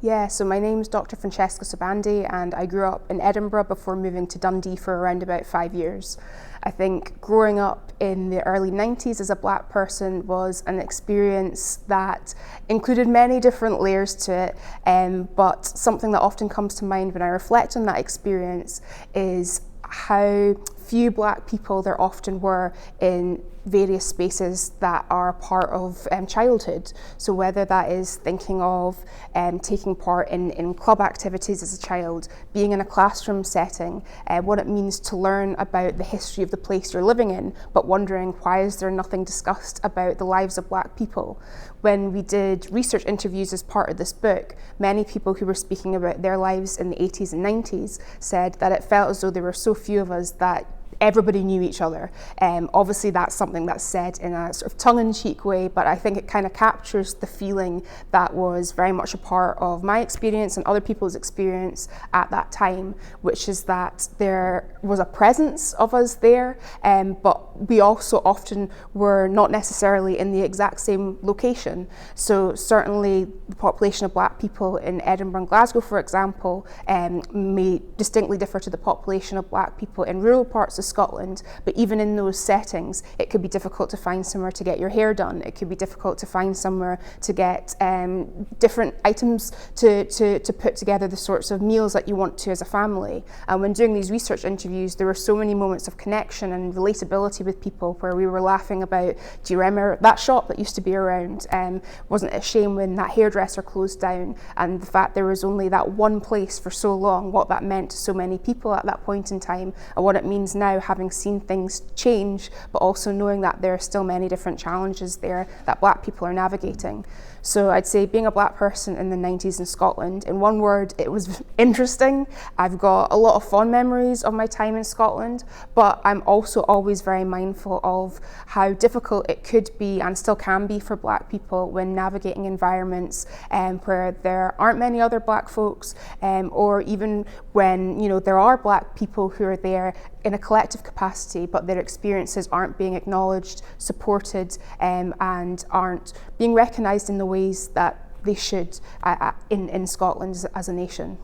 Yeah, so my name's Dr. Francesca Sobande, and I grew up in Edinburgh before moving to Dundee for around about 5 years. I think growing up in the early 90s as a black person was an experience that included many different layers to it, but something that often comes to mind when I reflect on that experience is how few black people there often were in various spaces that are part of childhood. So whether that is thinking of taking part in club activities as a child, being in a classroom setting, what it means to learn about the history of the place you're living in, but wondering why is there nothing discussed about the lives of black people. When we did research interviews as part of this book, many people who were speaking about their lives in the 80s and 90s said that it felt as though there were so few of us that everybody knew each other. Obviously that's something that's said in a sort of tongue-in-cheek way, but I think it kind of captures the feeling that was very much a part of my experience and other people's experience at that time, which is that there was a presence of us there, but we also often were not necessarily in the exact same location. So certainly the population of black people in Edinburgh and Glasgow, for example, may distinctly differ to the population of black people in rural parts of Scotland, but even in those settings, it could be difficult to find somewhere to get your hair done. It could be difficult to find somewhere to get different items to put together the sorts of meals that you want to as a family. And when doing these research interviews, there were so many moments of connection and relatability with people where we were laughing about, do you remember that shop that used to be around? Wasn't it a shame when that hairdresser closed down? And the fact there was only that one place for so long, what that meant to so many people at that point in time, and what it means now, having seen things change, but also knowing that there are still many different challenges there that black people are navigating. So I'd say being a black person in the 90s in Scotland, in one word, it was interesting. I've got a lot of fond memories of my time in Scotland, but I'm also always very mindful of how difficult it could be and still can be for black people when navigating environments where there aren't many other black folks, or even when there are black people who are there in a collective capacity, but their experiences aren't being acknowledged, supported, and aren't being recognised in the ways that they should in Scotland as a nation.